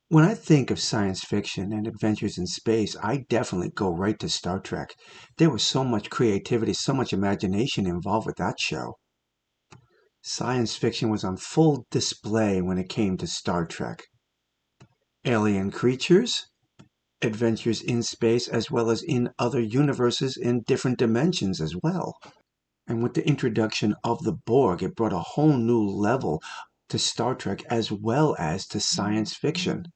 When I think of science fiction and adventures in space, I definitely go right to Star Trek. There was so much creativity, so much imagination involved with that show. Science fiction was on full display when it came to Star Trek. Alien creatures, adventures in space, as well as in other universes in different dimensions as well. And with the introduction of the Borg, it brought a whole new level to Star Trek as well as to science fiction.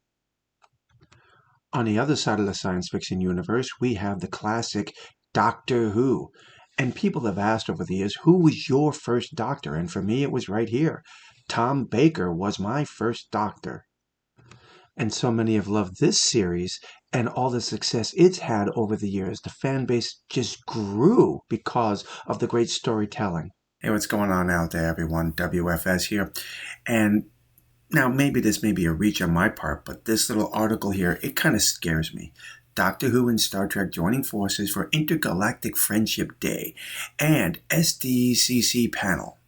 On the other side of the science fiction universe, we have the classic Doctor Who. And people have asked over the years, who was your first Doctor? And for me, it was right here. Tom Baker was my first Doctor. And so many have loved this series and all the success it's had over the years. The fan base just grew because of the great storytelling. Hey, what's going on out there, everyone? W.F.S. here. And now, maybe this may be a reach on my part, but this little article here, it kind of scares me. Doctor Who and Star Trek joining forces for Intergalactic Friendship Day and SDCC panel.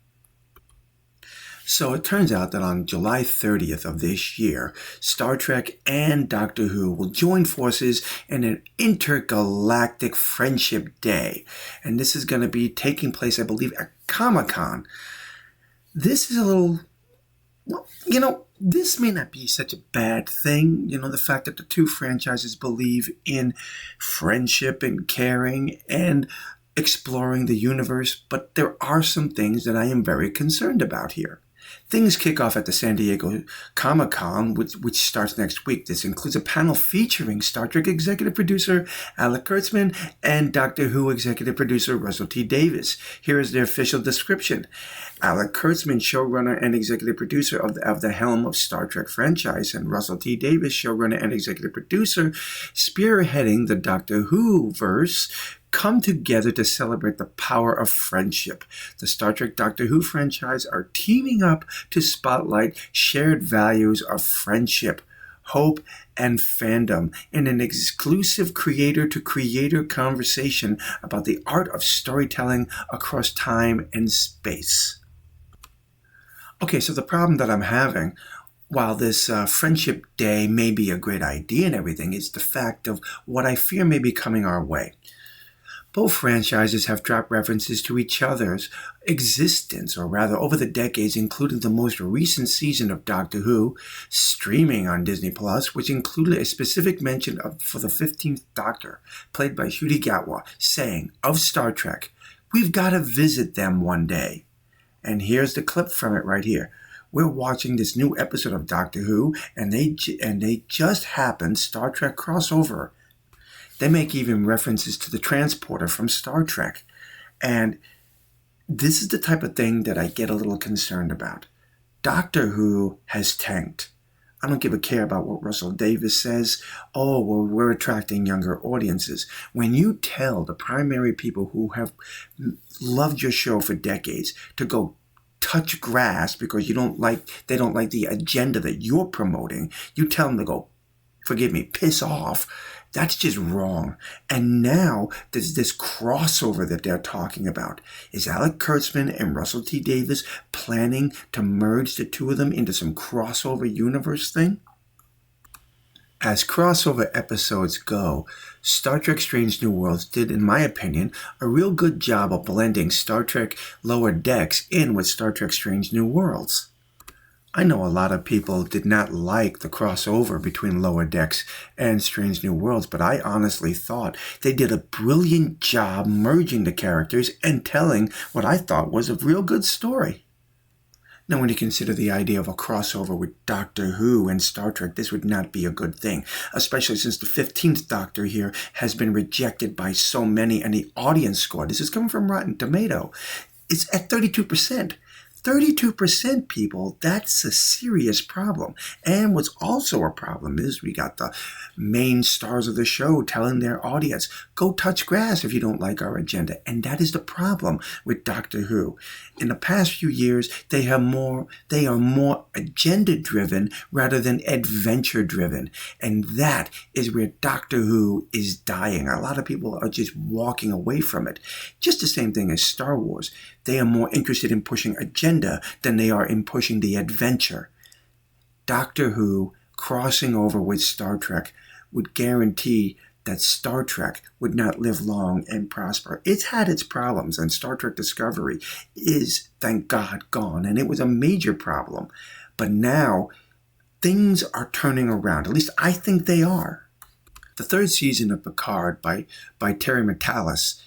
So it turns out that on July 30th of this year, Star Trek and Doctor Who will join forces in an intergalactic friendship day. And this is going to be taking place, I believe, at Comic-Con. This is a little, well, this may not be such a bad thing. The fact that the two franchises believe in friendship and caring and exploring the universe, but there are some things that I am very concerned about here. Things kick off at the San Diego Comic-Con, which starts next week. This includes a panel featuring Star Trek executive producer Alec Kurtzman and Doctor Who executive producer Russell T. Davies. Here is their official description. Alec Kurtzman, showrunner and executive producer of the helm of Star Trek franchise, and Russell T. Davies, showrunner and executive producer, spearheading the Doctor Who verse, come together to celebrate the power of friendship. The Star Trek Doctor Who franchise are teaming up to spotlight shared values of friendship, hope, and fandom in an exclusive creator-to-creator conversation about the art of storytelling across time and space. Okay, so the problem that I'm having, while this Friendship Day may be a great idea and everything, is the fact of what I fear may be coming our way. Both franchises have dropped references to each other's existence, or rather over the decades, including the most recent season of Doctor Who, streaming on Disney+, which included a specific mention for the 15th Doctor, played by Ncuti Gatwa, saying, of Star Trek, "We've got to visit them one day." And here's the clip from it right here. We're watching this new episode of Doctor Who, and they just happened Star Trek crossover. They make even references to the transporter from Star Trek. And this is the type of thing that I get a little concerned about. Doctor Who has tanked. I don't give a care about what Russell Davies says. Oh, well, we're attracting younger audiences. When you tell the primary people who have loved your show for decades to go touch grass because they don't like the agenda that you're promoting, you tell them to go, forgive me, piss off. That's just wrong. And now there's this crossover that they're talking about. Is Alec Kurtzman and Russell T. Davies planning to merge the two of them into some crossover universe thing? As crossover episodes go, Star Trek Strange New Worlds did, in my opinion, a real good job of blending Star Trek Lower Decks in with Star Trek Strange New Worlds. I know a lot of people did not like the crossover between Lower Decks and Strange New Worlds, but I honestly thought they did a brilliant job merging the characters and telling what I thought was a real good story. Now, when you consider the idea of a crossover with Doctor Who and Star Trek, this would not be a good thing, especially since the 15th Doctor here has been rejected by so many, and the audience score, this is coming from Rotten Tomato, it's at 32%. 32% people, that's a serious problem. And what's also a problem is we got the main stars of the show telling their audience, go touch grass if you don't like our agenda. And that is the problem with Doctor Who. In the past few years, they are more agenda driven rather than adventure driven. And that is where Doctor Who is dying. A lot of people are just walking away from it. Just the same thing as Star Wars. They are more interested in pushing agenda than they are in pushing the adventure. Doctor Who crossing over with Star Trek would guarantee that Star Trek would not live long and prosper. It's had its problems, and Star Trek Discovery is, thank God, gone, and it was a major problem. But now, things are turning around. At least I think they are. The third season of Picard by Terry Matalas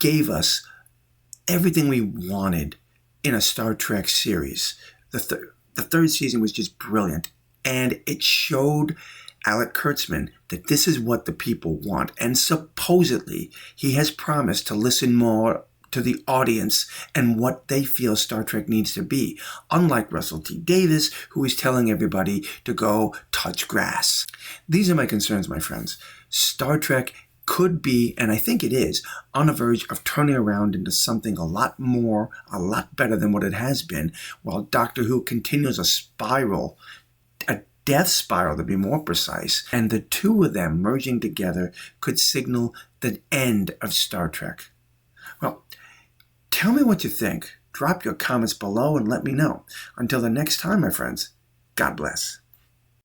gave us everything we wanted in a Star Trek series. The third season was just brilliant, and it showed Alec Kurtzman that this is what the people want, and supposedly he has promised to listen more to the audience and what they feel Star Trek needs to be, unlike Russell T. Davies, who is telling everybody to go touch grass. These are my concerns, my friends. Star Trek could be, and I think it is, on the verge of turning around into something a lot better than what it has been, while Doctor Who continues a spiral, a death spiral to be more precise, and the two of them merging together could signal the end of Star Trek. Well, tell me what you think. Drop your comments below and let me know. Until the next time, my friends, God bless.